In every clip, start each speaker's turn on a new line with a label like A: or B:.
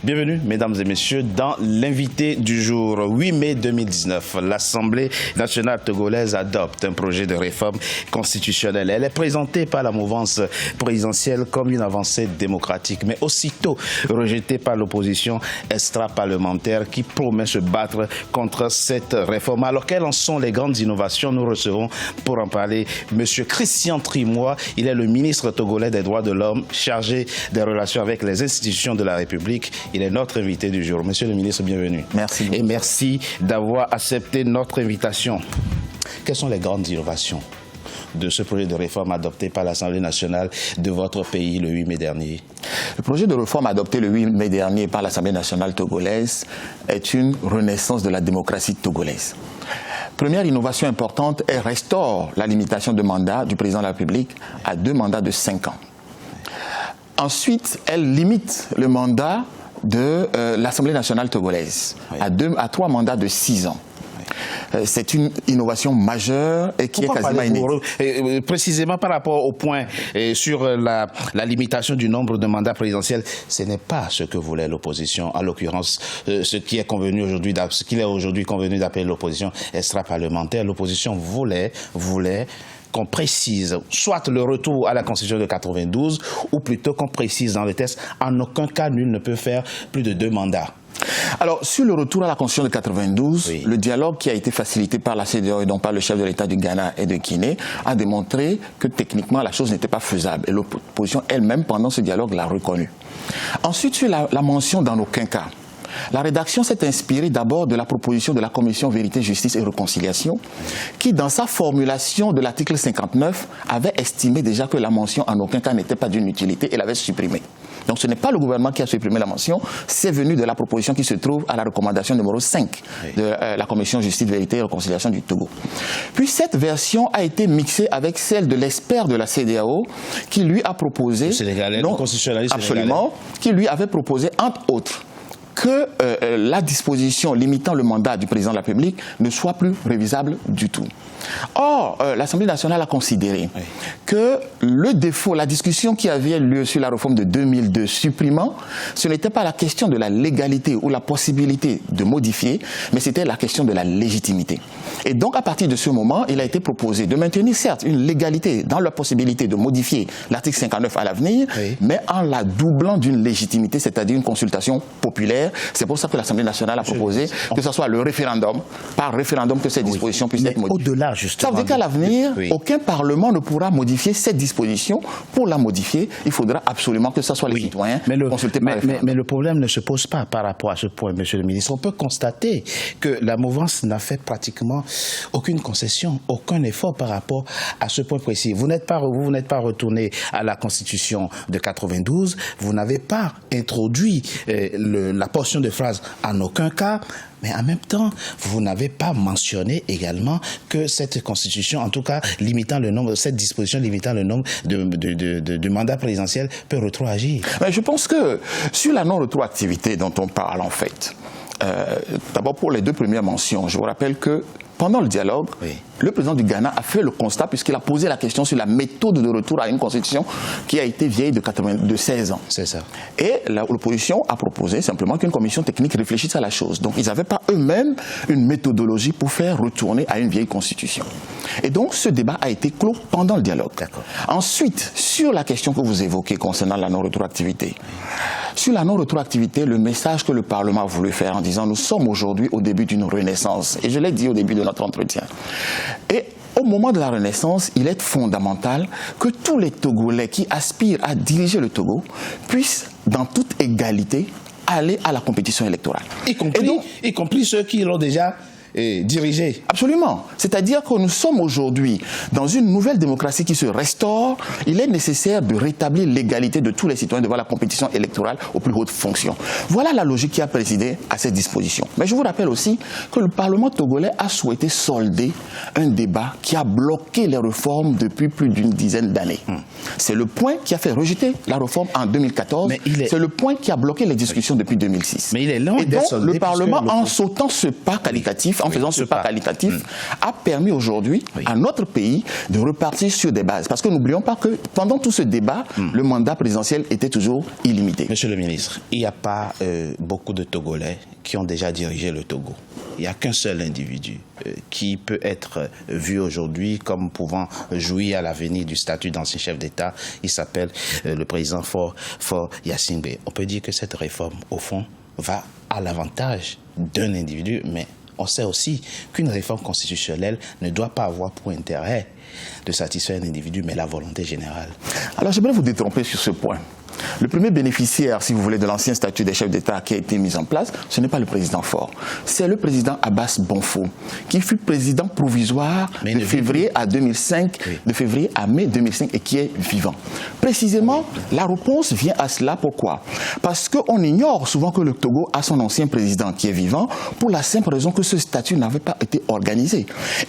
A: Bienvenue, mesdames et messieurs, dans l'invité du jour. 8 mai 2019, l'Assemblée nationale togolaise adopte un projet de réforme constitutionnelle. Elle est présentée par la mouvance présidentielle comme une avancée démocratique, mais aussitôt rejetée par l'opposition extra-parlementaire qui promet se battre contre cette réforme. Alors, quelles en sont les grandes innovations? Nous recevons pour en parler M. Christian Trimois. Il est le ministre togolais des droits de l'homme, chargé des relations avec les institutions de la République. Il est notre invité du jour. Monsieur le ministre, bienvenue.
B: Merci.
A: Et merci d'avoir accepté notre invitation. Quelles sont les grandes innovations de ce projet de réforme adopté par l'Assemblée nationale de votre pays le 8 mai dernier?
B: Le projet de réforme adopté le 8 mai dernier par l'Assemblée nationale togolaise est une renaissance de la démocratie togolaise. Première innovation importante, elle restaure la limitation de mandat du président de la République à 2 mandats de 5 ans. Ensuite, elle limite le mandat de l'Assemblée nationale togolaise à 3 mandats de 6 ans. C'est une innovation majeure et qui est quasiment inédite.
A: Précisément par rapport au point sur la limitation du nombre de mandats présidentiels, ce n'est pas ce que voulait l'opposition, en l'occurrence ce qui est convenu aujourd'hui, ce qu'il est aujourd'hui convenu d'appeler l'opposition extra-parlementaire. L'opposition voulait qu'on précise soit le retour à la Constitution de 92 ou plutôt qu'on précise dans le texte en aucun cas nul ne peut faire plus de 2 mandats.
B: Alors, sur le retour à la Constitution de 92,
A: oui,
B: le dialogue qui a été facilité par la CEDEAO et donc par le chef de l'État du Ghana et de Guinée a démontré que techniquement la chose n'était pas faisable et l'opposition elle-même pendant ce dialogue l'a reconnu. Ensuite, sur la mention dans aucun cas. La rédaction s'est inspirée d'abord de la proposition de la Commission Vérité, Justice et Réconciliation qui, dans sa formulation de l'article 59, avait estimé déjà que la mention en aucun cas n'était pas d'une utilité et l'avait supprimée. Donc ce n'est pas le gouvernement qui a supprimé la mention, c'est venu de la proposition qui se trouve à la recommandation numéro 5 de la Commission Justice, Vérité et Réconciliation du Togo. Puis cette version a été mixée avec celle de l'expert de la CEDEAO qui lui a proposé,
A: le constitutionnaliste
B: absolument, qui lui avait proposé entre autres que la disposition limitant le mandat du président de la République ne soit plus révisable du tout. Or, l'Assemblée nationale a considéré que le défaut, la discussion qui avait lieu sur la réforme de 2002 supprimant, ce n'était pas la question de la légalité ou la possibilité de modifier, mais c'était la question de la légitimité. Et donc, à partir de ce moment, il a été proposé de maintenir certes une légalité dans la possibilité de modifier l'article 59 à l'avenir, mais en la doublant d'une légitimité, c'est-à-dire une consultation populaire. C'est pour ça que l'Assemblée nationale a proposé que ce soit le référendum, par référendum que ces dispositions puissent être modifiées.
A: Au-delà, justement.
B: Ça veut dire qu'à l'avenir, aucun Parlement ne pourra modifier cette disposition. Pour la modifier, il faudra absolument que ce soit les citoyens consultés par référendum.
A: Mais le problème ne se pose pas par rapport à ce point, monsieur le ministre. On peut constater que la mouvance n'a fait pratiquement aucune concession, aucun effort par rapport à ce point précis. Vous n'êtes pas retourné à la Constitution de 92, vous n'avez pas introduit la portion de phrase en aucun cas, mais en même temps, vous n'avez pas mentionné également que cette constitution, en tout cas limitant le nombre, cette disposition limitant le nombre de mandats présidentiels peut rétroagir.
B: Mais je pense que sur la non-rétroactivité dont on parle en fait, d'abord pour les 2 premières mentions, je vous rappelle que pendant le dialogue, le président du Ghana a fait le constat puisqu'il a posé la question sur la méthode de retour à une constitution qui a été vieille de 16 ans.
A: C'est ça.
B: Et l'opposition a proposé simplement qu'une commission technique réfléchisse à la chose. Donc ils n'avaient pas eux-mêmes une méthodologie pour faire retourner à une vieille constitution. Et donc ce débat a été clos pendant le dialogue. Ensuite, sur la question que vous évoquez concernant la non-rétroactivité, sur la non-rétroactivité, le message que le Parlement a voulu faire en disant nous sommes aujourd'hui au début d'une renaissance, et je l'ai dit au début de notre entretien. Et au moment de la Renaissance, il est fondamental que tous les Togolais qui aspirent à diriger le Togo puissent, dans toute égalité, aller à la compétition électorale.
A: Y compris ceux qui l'ont déjà dirigé.
B: Absolument. C'est-à-dire que nous sommes aujourd'hui dans une nouvelle démocratie qui se restaure. Il est nécessaire de rétablir l'égalité de tous les citoyens devant la compétition électorale aux plus hautes fonctions. Voilà la logique qui a présidé à cette disposition. Mais je vous rappelle aussi que le Parlement togolais a souhaité solder un débat qui a bloqué les réformes depuis plus d'une dizaine d'années. C'est le point qui a fait rejeter la réforme en 2014. C'est le point qui a bloqué les discussions depuis 2006.
A: Mais il est long.
B: Et donc, le Parlement, en sautant ce pas qualitatif, quantitatif, en faisant ce pas qualitatif, a permis aujourd'hui à notre pays de repartir sur des bases. Parce que n'oublions pas que pendant tout ce débat, le mandat présidentiel était toujours illimité.
A: Monsieur le ministre, il n'y a pas beaucoup de Togolais qui ont déjà dirigé le Togo. Il n'y a qu'un seul individu qui peut être vu aujourd'hui comme pouvant jouir à l'avenir du statut d'ancien chef d'État. Il s'appelle le président Faure Gnassingbé. On peut dire que cette réforme, au fond, va à l'avantage d'un individu, mais on sait aussi qu'une réforme constitutionnelle ne doit pas avoir pour intérêt de satisfaire un individu, mais la volonté générale.
B: Alors j'aimerais vous détromper sur ce point. Le premier bénéficiaire, si vous voulez, de l'ancien statut des chefs d'État qui a été mis en place, ce n'est pas le président Faure, c'est le président Abbas Bonfo, qui fut président provisoire de février à 2005, de février à mai 2005 et qui est vivant. Précisément, la réponse vient à cela. Pourquoi? Parce qu'on ignore souvent que le Togo a son ancien président qui est vivant pour la simple raison que ce statut n'avait pas été organisé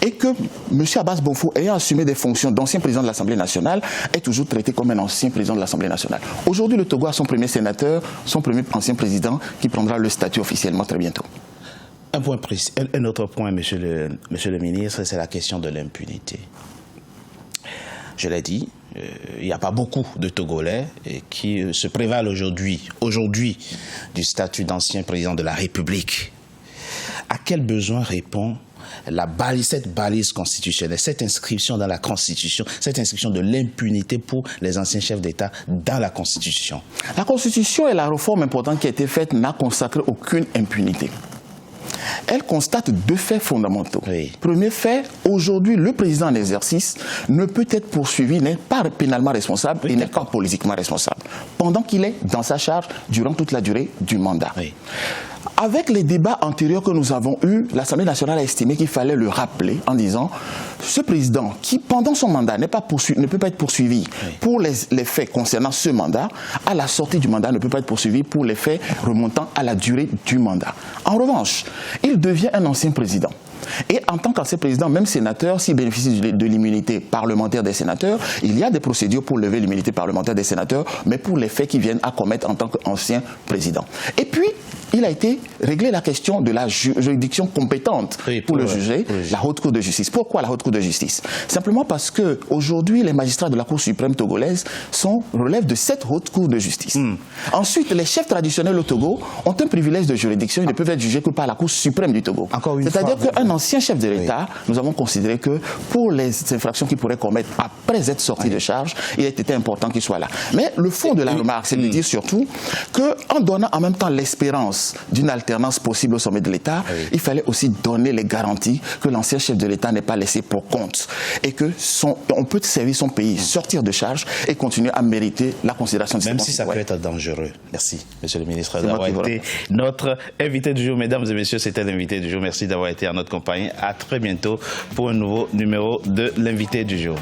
B: et que M. Abbas Bonfo, ayant assumé des fonctions d'ancien président de l'Assemblée nationale, est toujours traité comme un ancien président de l'Assemblée nationale. Aujourd'hui, le Togo a son premier sénateur, son premier ancien président qui prendra le statut officiellement très bientôt.
A: Un autre point, monsieur le ministre, c'est la question de l'impunité. Je l'ai dit, il n'y a pas beaucoup de Togolais qui se prévalent aujourd'hui du statut d'ancien président de la République. À quel besoin répond cette balise constitutionnelle, cette inscription dans la Constitution, cette inscription de l'impunité pour les anciens chefs d'État dans la Constitution?
B: La Constitution et la réforme importante qui a été faite n'a consacré aucune impunité. Elle constate deux faits fondamentaux.
A: Oui.
B: Premier fait, aujourd'hui, le président en exercice ne peut être poursuivi, n'est pas pénalement responsable et n'est pas politiquement responsable, pendant qu'il est dans sa charge durant toute la durée du mandat. Oui. Avec les débats antérieurs que nous avons eus, l'Assemblée nationale a estimé qu'il fallait le rappeler en disant ce président qui, pendant son mandat, ne peut pas être poursuivi pour les faits concernant ce mandat, à la sortie du mandat, ne peut pas être poursuivi pour les faits remontant à la durée du mandat. En revanche, il devient un ancien président. Et en tant qu'ancien président, même sénateur, s'il bénéficie de l'immunité parlementaire des sénateurs, il y a des procédures pour lever l'immunité parlementaire des sénateurs, mais pour les faits qu'ils viennent à commettre en tant qu'ancien président. Et puis, il a été réglé la question de la juridiction compétente pour le juger, la Haute Cour de justice. Pourquoi la Haute Cour de justice? Simplement parce que aujourd'hui, les magistrats de la Cour suprême togolaise relèvent de cette Haute Cour de justice. Ensuite, les chefs traditionnels au Togo ont un privilège de juridiction, ils ne peuvent être jugés que par la Cour suprême du Togo. C'est-à-dire qu'un ancien chef de l'État, nous avons considéré que pour les infractions qu'il pourrait commettre après être sorti de charge, il était important qu'il soit là. Mais le fond de la remarque, c'est de dire surtout qu'en donnant en même temps l'espérance d'une alternance possible au sommet de l'État, il fallait aussi donner les garanties que l'ancien chef de l'État n'est pas laissé pour compte et que on peut servir son pays, sortir de charge et continuer à mériter la considération de ses
A: concitoyens. Même si ça peut être dangereux. Merci, monsieur le ministre, d'avoir été notre invité du jour. Mesdames et messieurs, c'était l'invité du jour. Merci d'avoir été en notre compagnie. À très bientôt pour un nouveau numéro de l'invité du jour.